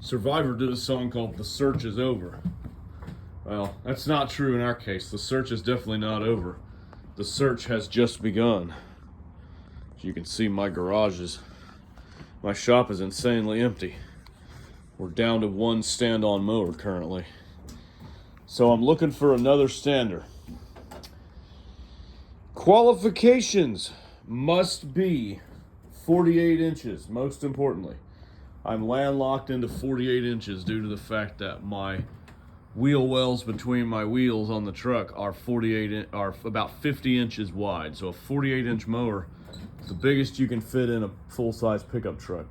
Survivor did a song called "The Search Is Over." Well, that's not true in our case. The search is definitely not over. The search has just begun. As you can see, my shop is insanely empty. We're down to one stand-on mower currently. So I'm looking for another stander. Qualifications must be 48 inches, most importantly. I'm landlocked into 48 inches due to the fact that my wheel wells between my wheels on the truck are about 50 inches wide. So a 48-inch mower is the biggest you can fit in a full-size pickup truck.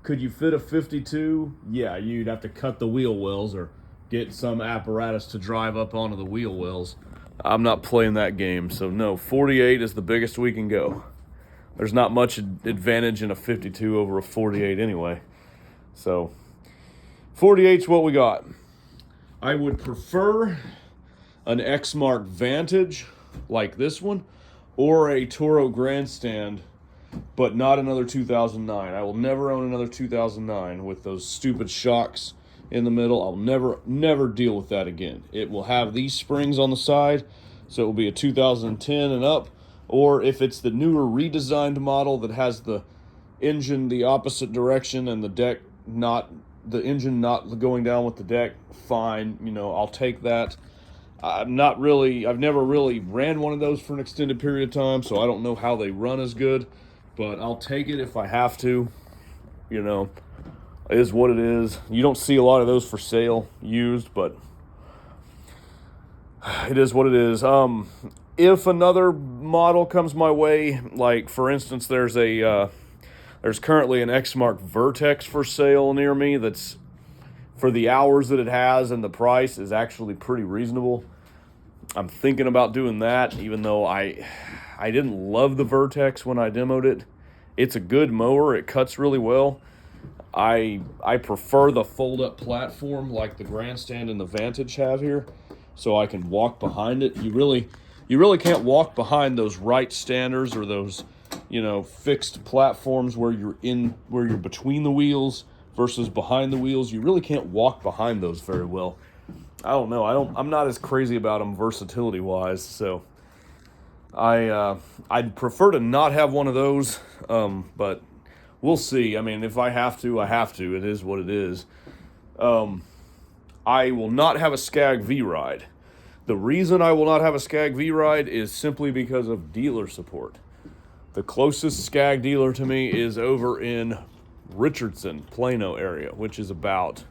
Could you fit a 52? Yeah, you'd have to cut the wheel wells or get some apparatus to drive up onto the wheel wells. I'm not playing that game, so no, 48 is the biggest we can go. There's not much advantage in a 52 over a 48 anyway. So 48's what we got. I would prefer an Exmark Vantage like this one or a Toro Grandstand, but not another 2009. I will never own another 2009 with those stupid shocks in the middle. I'll never deal with that again. It will have these springs on the side, so it will be a 2010 and up. Or if it's the newer redesigned model that has the engine the opposite direction and the engine not going down with the deck, fine, I'll take that. I've never really ran one of those for an extended period of time, so I don't know how they run as good, but I'll take it if I have to. It is what it is. You don't see a lot of those for sale used, but it is what it is. If another model comes my way, like for instance, there's currently an Exmark Vertex for sale near me that's, for the hours that it has and the price, is actually pretty reasonable. I'm thinking about doing that, even though I didn't love the Vertex when I demoed it. It's a good mower. It cuts really well. I prefer the fold-up platform like the Grandstand and the Vantage have here, so I can walk behind it. You really can't walk behind those right standers or those, fixed platforms where you're between the wheels versus behind the wheels. You really can't walk behind those very well. I don't know. I'm not as crazy about them versatility wise, so I'd prefer to not have one of those, but we'll see. I mean, if I have to, I have to. It is what it is. I will not have a Skag V-Ride. The reason I will not have a Skag V-Ride is simply because of dealer support. The closest Skag dealer to me is over in Richardson, Plano area, which is about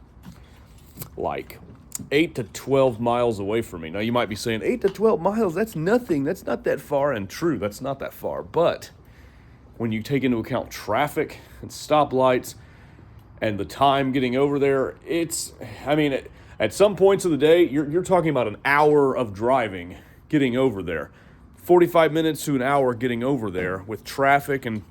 like 8 to 12 miles away from me. Now you might be saying 8 to 12 miles, that's nothing. That's not that far. And true, that's not that far. But when you take into account traffic and stoplights and the time getting over there, at some points of the day, you're talking about an hour of driving getting over there. 45 minutes to an hour getting over there with traffic and,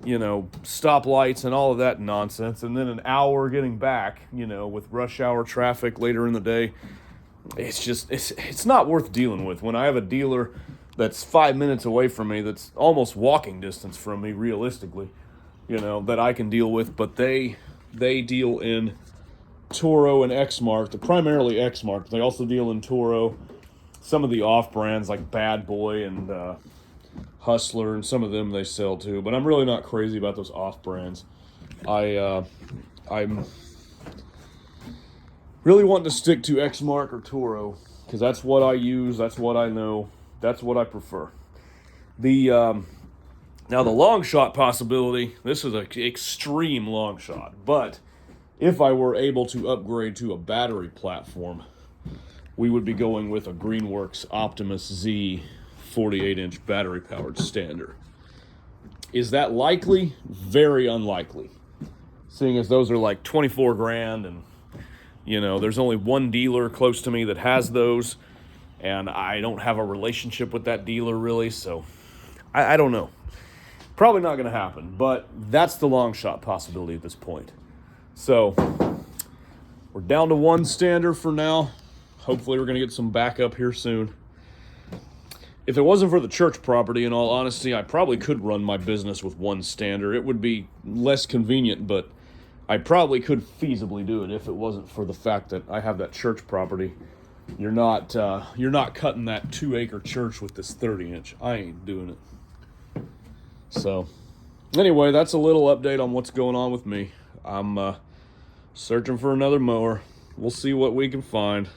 stoplights and all of that nonsense. And then an hour getting back, with rush hour traffic later in the day. It's not worth dealing with. When I have a dealer that's 5 minutes away from me, that's almost walking distance from me, realistically, that I can deal with. But they deal in Toro and Exmark, primarily Exmark. They also deal in Toro, some of the off-brands like Bad Boy and Hustler, and some of them they sell too. But I'm really not crazy about those off-brands. I'm really wanting to stick to Exmark or Toro because that's what I use, that's what I know, that's what I prefer. Now the long shot possibility, this is an extreme long shot, but if I were able to upgrade to a battery platform, we would be going with a Greenworks Optimus Z 48-inch battery-powered stander. Is that likely? Very unlikely. Seeing as those are like 24 grand and, there's only one dealer close to me that has those, and I don't have a relationship with that dealer really, so I don't know. Probably not going to happen, but that's the long shot possibility at this point. So we're down to one stander for now. Hopefully we're going to get some backup here soon. If it wasn't for the church property, in all honesty, I probably could run my business with one stander. It would be less convenient, but I probably could feasibly do it if it wasn't for the fact that I have that church property. You're not cutting that 2-acre church with this 30-inch. I ain't doing it. So anyway, that's a little update on what's going on with me. I'm searching for another mower. We'll see what we can find.